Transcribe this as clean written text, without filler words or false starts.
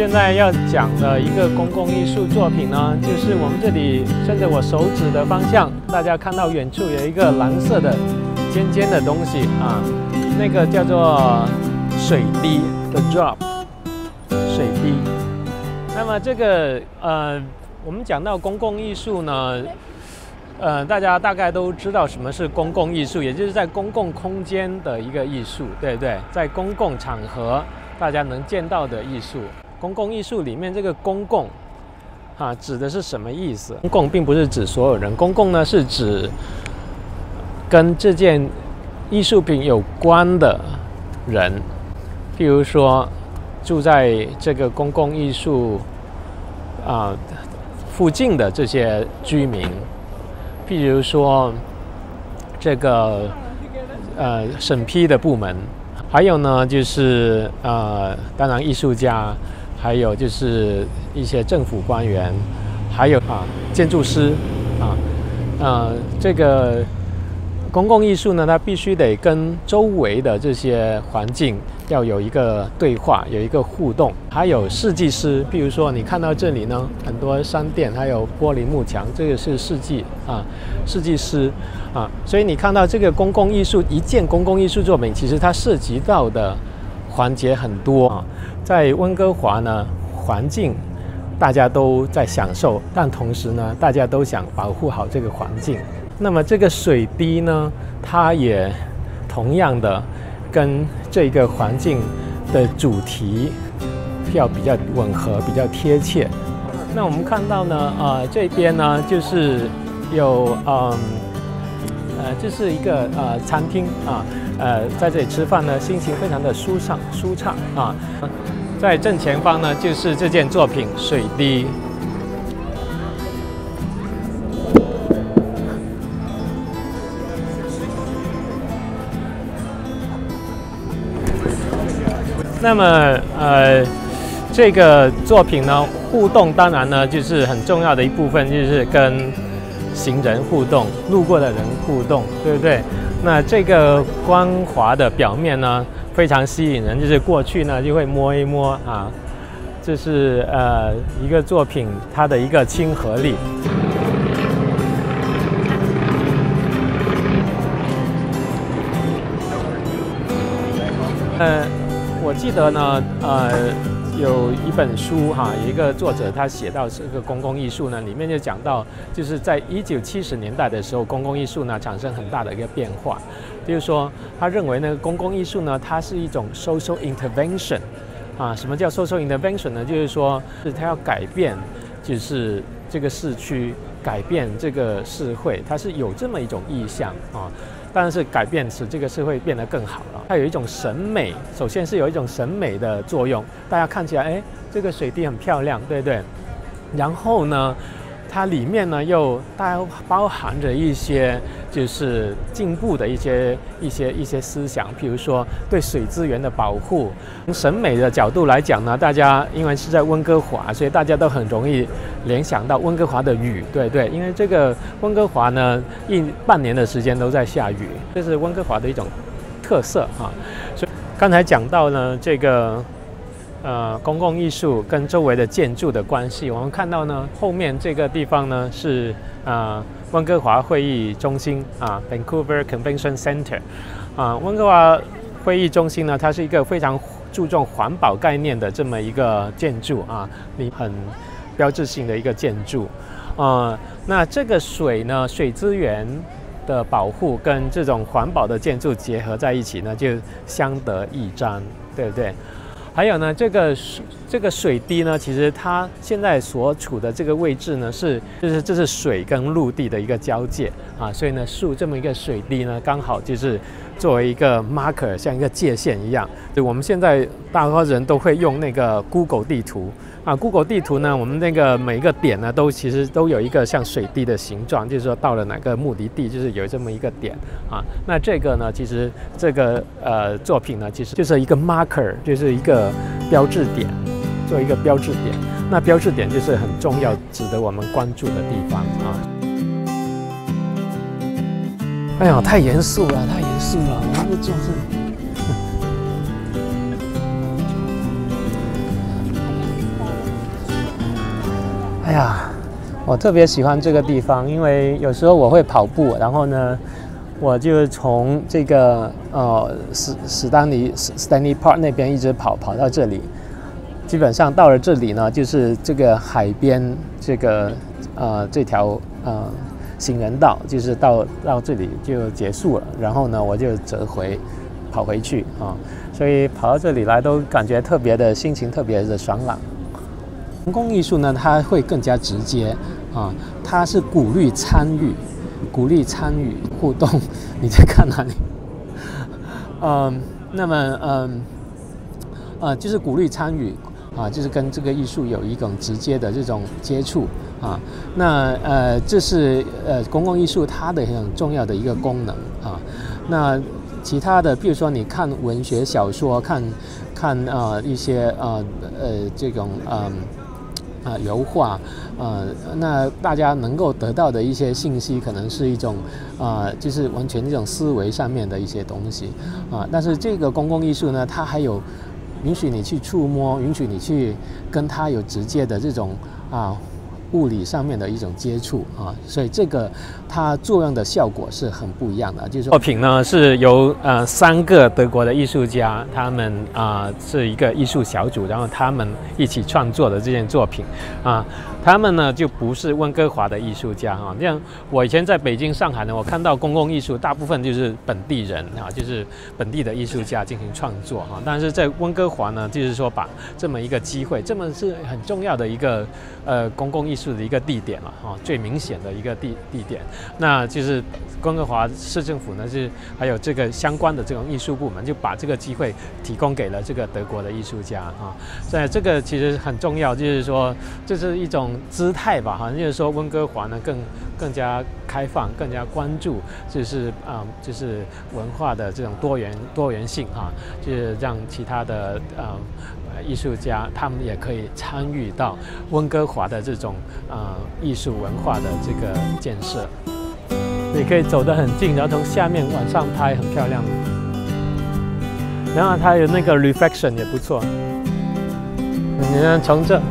现在要讲的一个公共艺术作品呢，就是我们这里顺着我手指的方向，大家看到远处有一个蓝色的尖尖的东西啊，那个叫做水滴 ，the drop， 水滴。那么这个我们讲到公共艺术呢，大家大概都知道什么是公共艺术，也就是在公共空间的一个艺术，对不对？在公共场合大家能见到的艺术。公共艺术里面这个公共指的是什么意思？公共并不是指所有人，公共呢是指跟这件艺术品有关的人，譬如说住在这个公共艺术附近的这些居民，譬如说这个审批的部门，还有呢就是当然艺术家，还有就是一些政府官员，还有建筑师这个公共艺术呢，它必须得跟周围的这些环境要有一个对话，有一个互动。还有设计师，譬如说你看到这里呢，很多商店还有玻璃幕墙，这个是设计师所以你看到这个公共艺术，一件公共艺术作品，其实它涉及到的环节很多在温哥华呢，环境大家都在享受，但同时呢，大家都想保护好这个环境。那么这个水滴呢，它也同样的跟这个环境的主题要比较吻合，比较贴切。那我们看到呢，这边呢就是有这是一个餐厅在这里吃饭呢，心情非常的舒畅在正前方呢就是这件作品水滴。那么这个作品呢，互动当然呢就是很重要的一部分，就是跟行人互动，路过的人互动，对不对？那这个光滑的表面呢，非常吸引人，就是过去呢就会摸一摸这是一个作品它的一个亲和力。我记得呢，有一本书有一个作者他写到这个公共艺术呢，里面就讲到，就是在1970年代的时候，公共艺术呢产生很大的一个变化，就是说他认为那个公共艺术呢，它是一种 social intervention 什么叫 social intervention 呢？就是说是它要改变，就是这个市区，改变这个社会，它是有这么一种意向当然是改变使这个社会变得更好了。它有一种审美，首先是有一种审美的作用，大家看起来，这个水滴很漂亮，对不对？然后呢，它里面呢又包含着一些就是进步的一些思想，比如说对水资源的保护。从审美的角度来讲呢，大家因为是在温哥华，所以大家都很容易联想到温哥华的雨，对不对？因为这个温哥华呢，半年的时间都在下雨，这是温哥华的一种特色所以刚才讲到呢，这个公共艺术跟周围的建筑的关系，我们看到呢，后面这个地方呢是温哥华会议中心Vancouver Convention Center 温哥华会议中心呢，它是一个非常注重环保概念的这么一个建筑很标志性的一个建筑那这个水呢，水资源的保护跟这种环保的建筑结合在一起呢，就相得益彰，对不对？还有呢，这个水滴呢，其实它现在所处的这个位置呢，这是水跟陆地的一个交界所以呢，竖这么一个水滴呢，刚好就是作为一个 marker， 像一个界限一样。就我们现在大多人都会用那个 Google 地图Google 地图呢，我们那个每一个点呢，其实都有一个像水滴的形状，就是说到了哪个目的地，就是有这么一个点那这个呢，其实这个作品呢，其实就是一个 marker， 就是一个标志点，做一个标志点。那标志点就是很重要，值得我们关注的地方哎呀，太严肃了，太严肃了，我们坐这里。哎呀，我特别喜欢这个地方，因为有时候我会跑步，然后呢，我就从这个Stanley Park 那边一直跑到这里。基本上到了这里呢，就是这个海边这个这条行人道，就是到这里就结束了。然后呢，我就跑回去啊，所以跑到这里来都感觉特别的心情特别的爽朗。公共艺术呢，它会更加直接啊，它是鼓励参与互动。你在看哪里？那么就是鼓励参与啊，就是跟这个艺术有一种直接的这种接触啊。那这是公共艺术它的很重要的一个功能啊。那其他的，比如说你看文学小说，看一些这种油画，那大家能够得到的一些信息，可能是一种就是完全这种思维上面的一些东西啊。但是这个公共艺术呢，它还有允许你去触摸，允许你去跟它有直接的这种物理上面的一种接触啊，所以这个它作用的效果是很不一样的。就是作品呢是由3个德国的艺术家，他们是一个艺术小组，然后他们一起创作的这件作品啊。他们呢就不是温哥华的艺术家啊，像我以前在北京、上海呢，我看到公共艺术大部分就是本地人啊，就是本地的艺术家进行创作啊。但是在温哥华呢，就是说把这么一个机会，这么是很重要的一个公共艺术的一个地点了啊，最明显的一个地点，那就是温哥华市政府呢是还有这个相关的这种艺术部门，就把这个机会提供给了这个德国的艺术家啊。所以这个其实很重要，就是说这是一种姿态吧，哈，就是说温哥华呢更加开放，更加关注，就是文化的这种多元性哈，就是让其他的艺术家他们也可以参与到温哥华的这种艺术文化的这个建设。你可以走得很近，然后从下面往上拍，很漂亮。然后它有那个 reflection 也不错。你看从这。